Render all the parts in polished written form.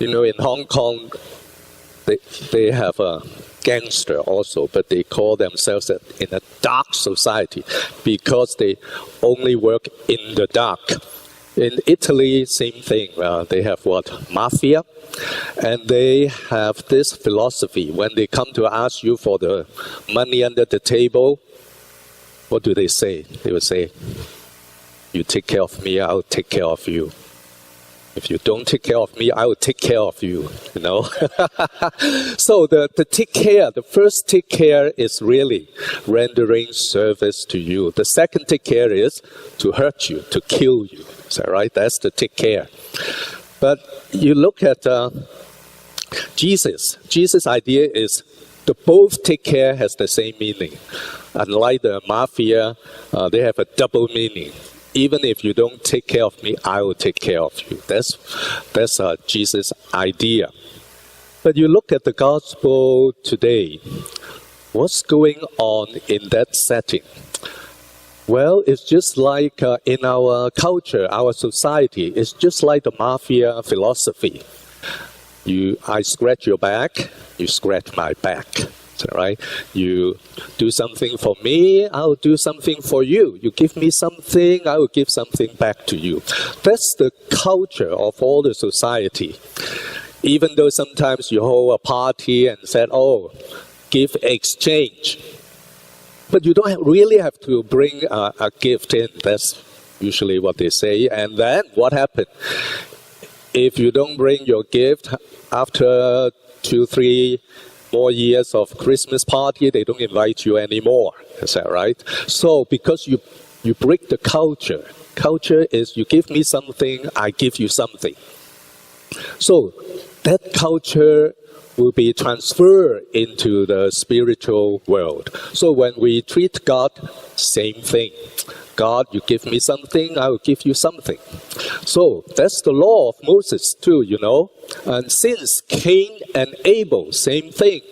In Hong Kong, they have a gangster also, but they call themselves in a dark society because they only work in the dark. In Italy, same thing. They have mafia, and they have this philosophy. When they come to ask you for the money under the table, what do they say? They will say, "You take care of me, I'll take care of you. If you don't take care of me, I will take care of you." So the take care, the first take care is really rendering service to you. The second take care is to hurt you, to kill you. Is that right? That's the take care. But you look at Jesus. Jesus' idea is the both take care has the same meaning. Unlike the mafia, they have a double meaning. Even if you don't take care of me, I will take care of you. That's Jesus' idea. But you look at the gospel today, what's going on in that setting? Well, it's just like in our culture, our society, it's just like the mafia philosophy. I scratch your back, you scratch my back. Right? You do something for me, I'll do something for you. You give me something, I will give something back to you. That's the culture of all the society. Even though sometimes you hold a party and said, "Oh, give exchange." But you don't really have to bring a gift in. That's usually what they say. And then what happened? If you don't bring your gift, after 2-3 more years of Christmas party, they don't invite you anymore. Is that right? So because you break the culture. Culture is you give me something, I give you something. So that culture will be transferred into the spiritual world. So when we treat God, same thing. God, you give me something, I will give you something. So that's the law of Moses too, And since Cain and Abel, same thing,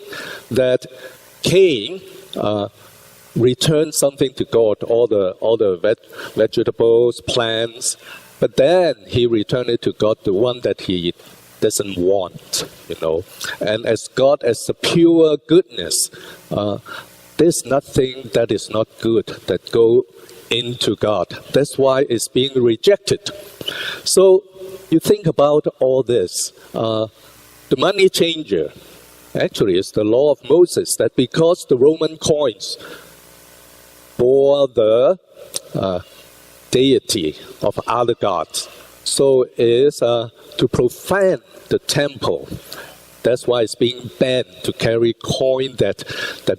that Cain returned something to God, all the vegetables, plants, but then he returned it to God, the one that he doesn't want, And as God, as the pure goodness, there's nothing that is not good that go into God. That's why it's being rejected. So you think about all this. The money changer actually is the law of Moses, that because the Roman coins bore the deity of other gods, so it is to profane the temple. That's why it's being banned to carry coin that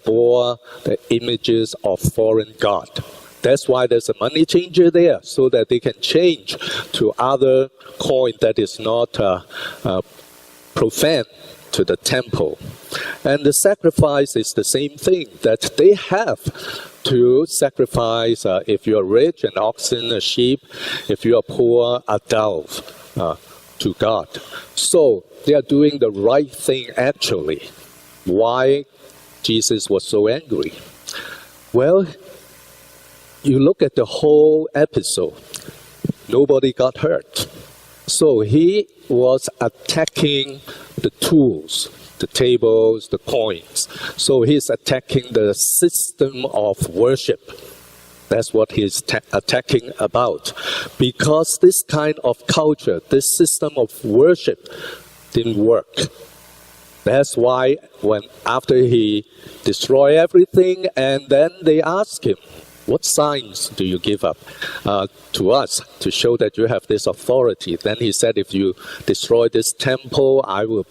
bore the images of foreign god. That's why there's a money changer there, so that they can change to other coin that is not profane to the temple. And the sacrifice is the same thing, that they have to sacrifice, if you're rich, an oxen, a sheep, if you are poor, a dove, to God. So they are doing the right thing actually. Why Jesus was so angry? Well, you look at the whole episode, nobody got hurt. So he was attacking the tools, the tables, the coins. So he's attacking the system of worship. That's what he's attacking about. Because this kind of culture, this system of worship didn't work. That's why after he destroyed everything, and then they asked him, "What signs do you give up to us to show that you have this authority?" Then he said, "If you destroy this temple, I will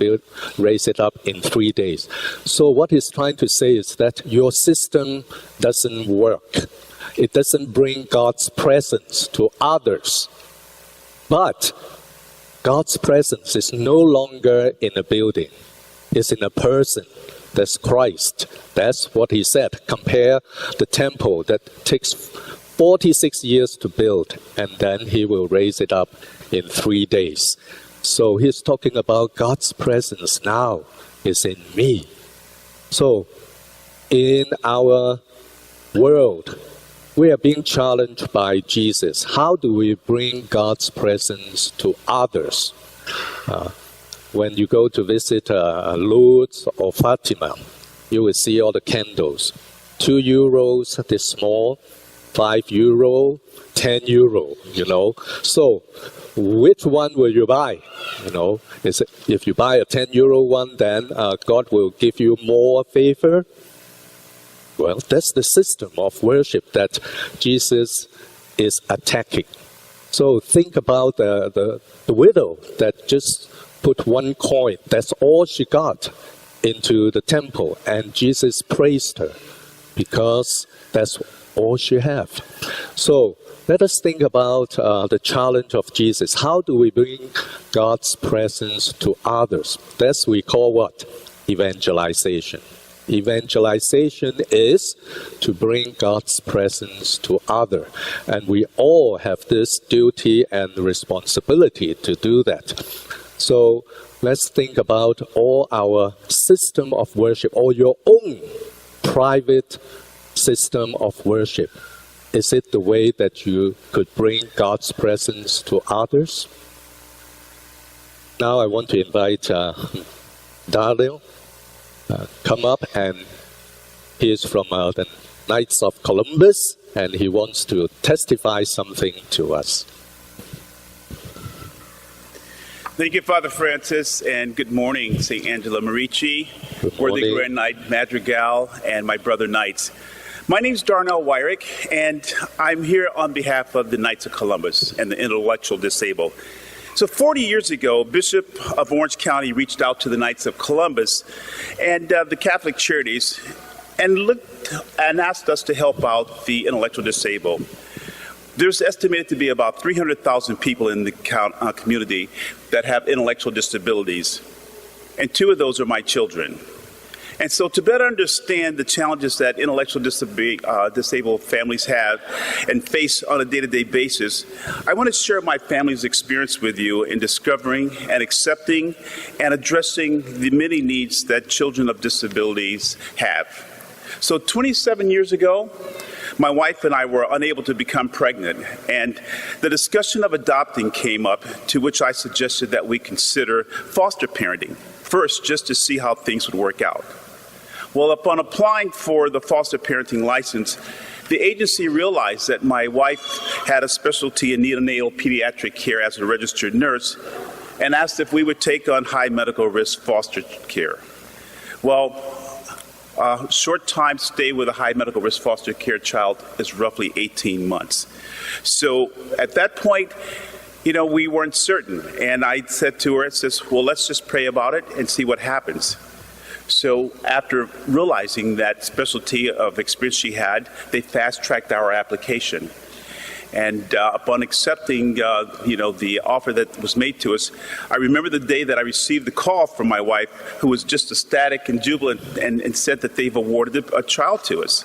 raise it up in 3 days." So what he's trying to say is that your system doesn't work. It doesn't bring God's presence to others. But God's presence is no longer in a building. It's in a person. That's Christ. That's what he said. Compare the temple that takes 46 years to build, and then he will raise it up in 3 days. So he's talking about God's presence now is in me. So in our world, we are being challenged by Jesus. How do we bring God's presence to others? when you go to visit Lourdes or Fatima, you will see all the candles. €2, this small, €5, €10, So, which one will you buy? If you buy a €10 one, then God will give you more favor. Well, that's the system of worship that Jesus is attacking. So think about the widow that just put one coin. That's all she got into the temple, and Jesus praised her because that's all she had. So let us think about the challenge of Jesus. How do we bring God's presence to others? That's we call what? Evangelization. Evangelization is to bring God's presence to others. And we all have this duty and responsibility to do that. So let's think about all our system of worship, or your own private system of worship. Is it the way that you could bring God's presence to others? Now I want to invite Daryl. Come up, and he is from the Knights of Columbus, and he wants to testify something to us. Thank you, Father Francis, and good morning, St. Angela Marici, Worthy Grand Knight Madrigal, and my brother Knights. My name is Darnell Wyrick, and I'm here on behalf of the Knights of Columbus and the intellectual disabled. So 40 years ago, Bishop of Orange County reached out to the Knights of Columbus and the Catholic Charities and asked us to help out the intellectual disabled. There's estimated to be about 300,000 people in the community that have intellectual disabilities, and 2 of those are my children. And so to better understand the challenges that intellectual disabled families have and face on a day-to-day basis, I want to share my family's experience with you in discovering and accepting and addressing the many needs that children of disabilities have. So 27 years ago, my wife and I were unable to become pregnant, and the discussion of adopting came up, to which I suggested that we consider foster parenting first, just to see how things would work out. Well, upon applying for the foster parenting license, the agency realized that my wife had a specialty in neonatal pediatric care as a registered nurse, and asked if we would take on high medical risk foster care. Well, a short time stay with a high medical risk foster care child is roughly 18 months. So at that point, we weren't certain. And I said to her, well, let's just pray about it and see what happens. So after realizing that specialty of experience she had, they fast-tracked our application. And upon accepting, the offer that was made to us, I remember the day that I received the call from my wife, who was just ecstatic and jubilant, and said that they've awarded a child to us.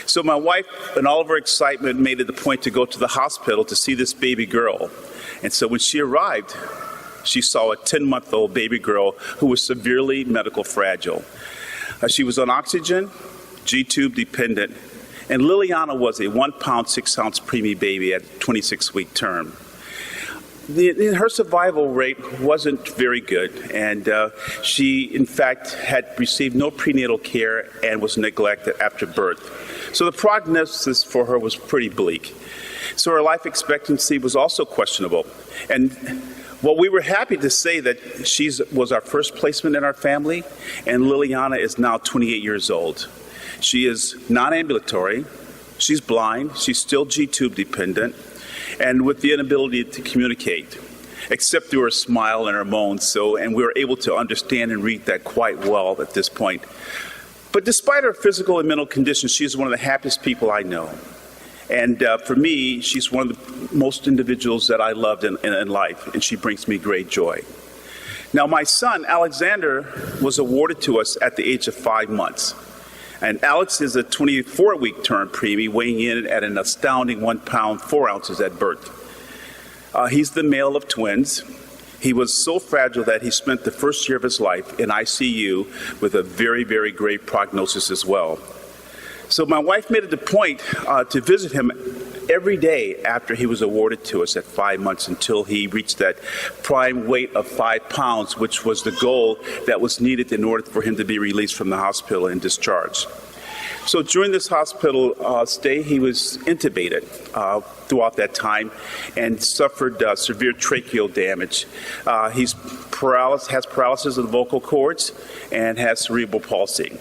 So my wife, in all of her excitement, made it a point to go to the hospital to see this baby girl. And so when she arrived, she saw a 10-month-old baby girl who was severely medical fragile. She was on oxygen, G-tube dependent, and Liliana was a 1-pound, 6-ounce preemie baby at 26-week term. Her survival rate wasn't very good, and she, in fact, had received no prenatal care and was neglected after birth. So the prognosis for her was pretty bleak. So her life expectancy was also questionable. And well, we were happy to say that she was our first placement in our family, and Liliana is now 28 years old. She is non-ambulatory, she's blind, she's still G-tube dependent, and with the inability to communicate, except through her smile and her moans. And we were able to understand and read that quite well at this point. But despite her physical and mental conditions, she's one of the happiest people I know. And for me, she's one of the most individuals that I loved in life, and she brings me great joy. Now, my son, Alexander, was awarded to us at the age of 5 months. And Alex is a 24-week term preemie, weighing in at an astounding 1 pound, 4 ounces at birth. He's the male of twins. He was so fragile that he spent the first year of his life in ICU with a very, very grave prognosis as well. So my wife made it a point to visit him every day after he was awarded to us at 5 months until he reached that prime weight of 5 pounds, which was the goal that was needed in order for him to be released from the hospital and discharged. So during this hospital stay, he was intubated throughout that time and suffered severe tracheal damage. He has paralysis of the vocal cords and has cerebral palsy.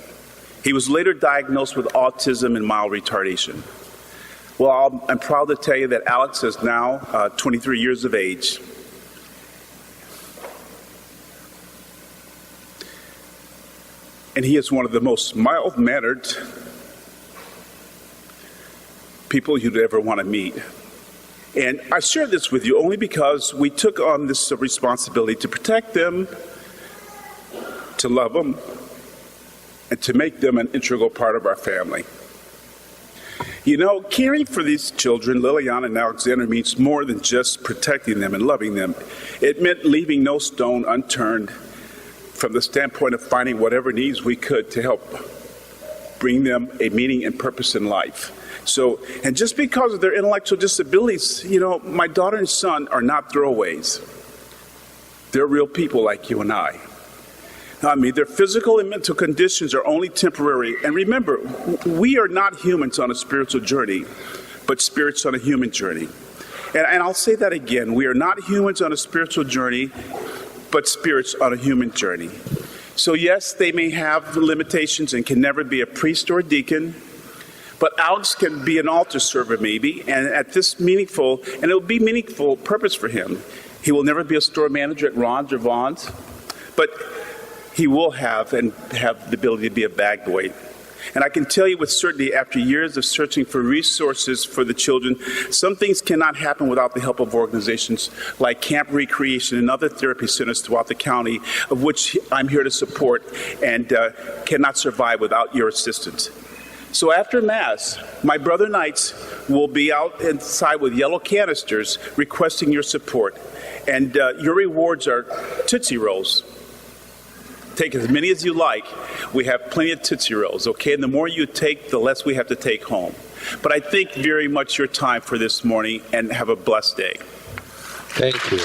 He was later diagnosed with autism and mild retardation. Well, I'm proud to tell you that Alex is now 23 years of age. And he is one of the most mild-mannered people you'd ever want to meet. And I share this with you only because we took on this responsibility to protect them, to love them, and to make them an integral part of our family. You know, caring for these children, Liliana and Alexander, means more than just protecting them and loving them. It meant leaving no stone unturned from the standpoint of finding whatever needs we could to help bring them a meaning and purpose in life. So, and just because of their intellectual disabilities, you know, my daughter and son are not throwaways. They're real people like you and I. I mean, their physical and mental conditions are only temporary. And remember, we are not humans on a spiritual journey, but spirits on a human journey. And I'll say that again. We are not humans on a spiritual journey, but spirits on a human journey. So yes, they may have limitations and can never be a priest or a deacon, but Alex can be an altar server maybe, and at this meaningful, and it'll be meaningful purpose for him. He will never be a store manager at Ron's or Vaughn's, but he will have the ability to be a bag boy. And I can tell you with certainty, after years of searching for resources for the children, some things cannot happen without the help of organizations like Camp Recreation and other therapy centers throughout the county, of which I'm here to support and cannot survive without your assistance. So after Mass, my brother Knights will be out inside with yellow canisters requesting your support. And your rewards are Tootsie Rolls. Take as many as you like. We have plenty of Tootsie Rolls, okay? And the more you take, the less we have to take home. But I thank very much your time for this morning, and have a blessed day. Thank you.